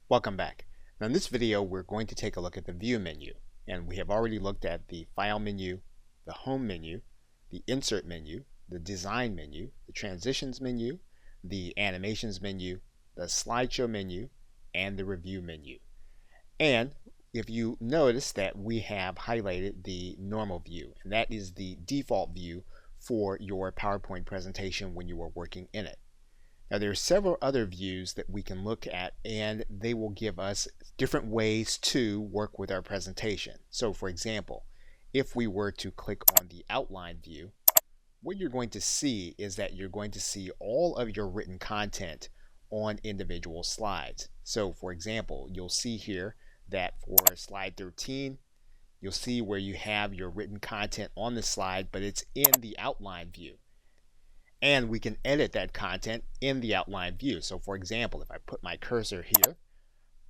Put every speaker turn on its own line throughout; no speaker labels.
Welcome back. Now in this video we're going to take a look at the View menu, and we have already looked at the File menu, the Home menu, the Insert menu, the Design menu, the Transitions menu, the Animations menu, the Slideshow menu, and the Review menu. And if you notice that we have highlighted the Normal View, and that is the default view for your PowerPoint presentation when you are working in it. Now there are several other views that we can look at, and they will give us different ways to work with our presentation. So for example, if we were to click on the Outline view, what you're going to see is that you're going to see all of your written content on individual slides. So for example, you'll see here that for slide 13, you'll see where you have your written content on the slide, but it's in the Outline view. And we can edit that content in the Outline view. So for example, if I put my cursor here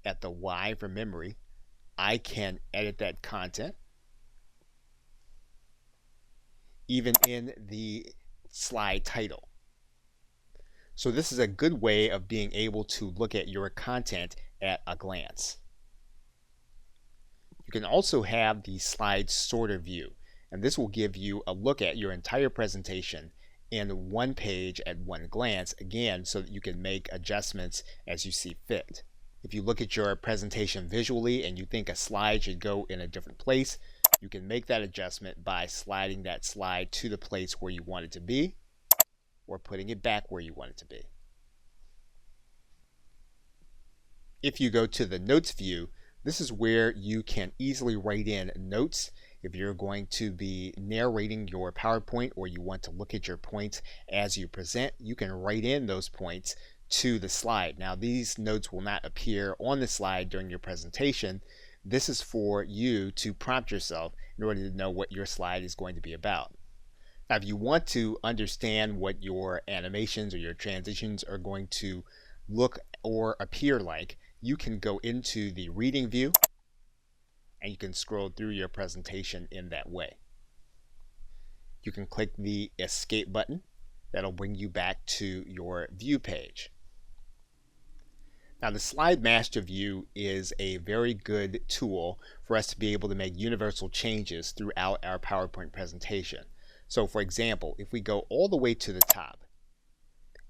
at the Y for memory, I can edit that content even in the slide title. So this is a good way of being able to look at your content at a glance. You can also have the slide sorter view, and this will give you a look at your entire presentation in one page at one glance, again, so that you can make adjustments as you see fit. If you look at your presentation visually and you think a slide should go in a different place, you can make that adjustment by sliding that slide to the place where you want it to be, or putting it back where you want it to be. If you go to the Notes view, this is where you can easily write in notes. If you're going to be narrating your PowerPoint or you want to look at your points as you present, you can write in those points to the slide. Now these notes will not appear on the slide during your presentation. This is for you to prompt yourself in order to know what your slide is going to be about. Now if you want to understand what your animations or your transitions are going to look or appear like, you can go into the Reading view and you can scroll through your presentation in that way. You can click the Escape button. That'll bring you back to your view page. Now the Slide Master view is a very good tool for us to be able to make universal changes throughout our PowerPoint presentation. So for example, if we go all the way to the top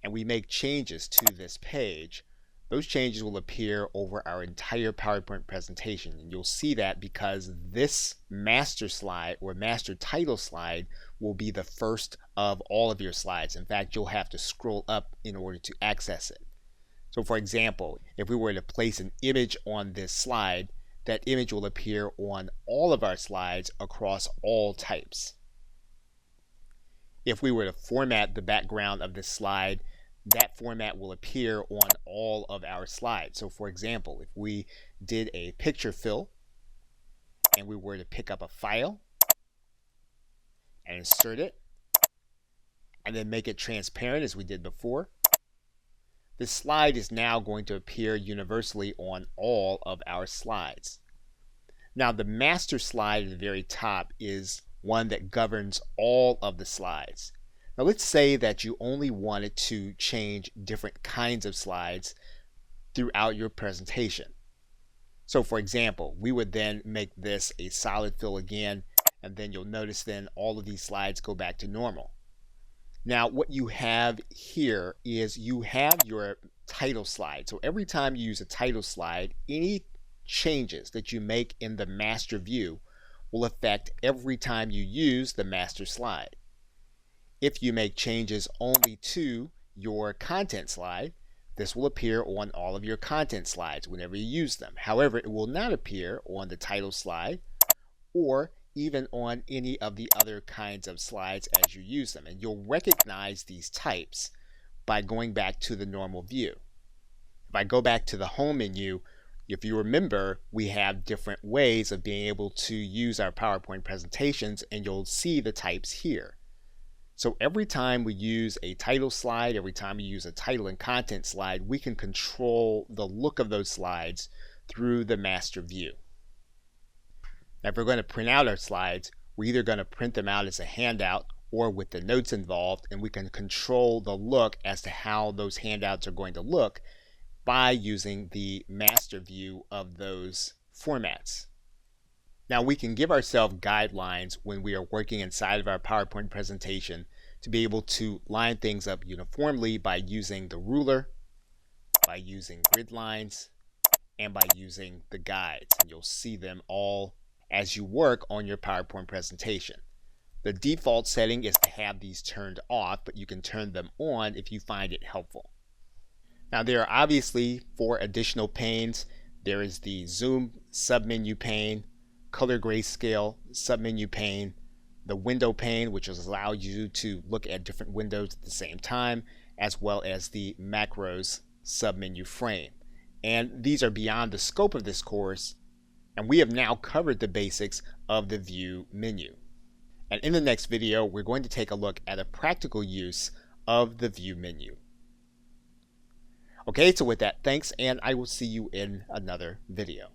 and we make changes to this page, those changes will appear over our entire PowerPoint presentation. And you'll see that because this master slide or master title slide will be the first of all of your slides. In fact, you'll have to scroll up in order to access it. So for example, if we were to place an image on this slide, that image will appear on all of our slides across all types. If we were to format the background of this slide, that format will appear on all of our slides. So for example, if we did a picture fill and we were to pick up a file and insert it and then make it transparent as we did before, this slide is now going to appear universally on all of our slides. Now the master slide at the very top is one that governs all of the slides. Now let's say that you only wanted to change different kinds of slides throughout your presentation. So for example, we would then make this a solid fill again, and then you'll notice then all of these slides go back to normal. Now what you have here is you have your title slide. So every time you use a title slide, any changes that you make in the master view will affect every time you use the master slide. If you make changes only to your content slide, this will appear on all of your content slides whenever you use them. However, it will not appear on the title slide or even on any of the other kinds of slides as you use them. And you'll recognize these types by going back to the normal view. If I go back to the Home menu, if you remember, we have different ways of being able to use our PowerPoint presentations, and you'll see the types here. So every time we use a title slide, every time we use a title and content slide, we can control the look of those slides through the master view. Now if we're going to print out our slides, we're either going to print them out as a handout or with the notes involved, and we can control the look as to how those handouts are going to look by using the master view of those formats. Now we can give ourselves guidelines when we are working inside of our PowerPoint presentation to be able to line things up uniformly by using the ruler, by using grid lines, and by using the guides. And you'll see them all as you work on your PowerPoint presentation. The default setting is to have these turned off, but you can turn them on if you find it helpful. Now there are obviously 4 additional panes. There is the zoom submenu pane, color grayscale submenu pane, the window pane, which will allow you to look at different windows at the same time, as well as the macros submenu frame. And these are beyond the scope of this course, and we have now covered the basics of the view menu. And in the next video, we're going to take a look at a practical use of the view menu. Okay, so with that, thanks, and I will see you in another video.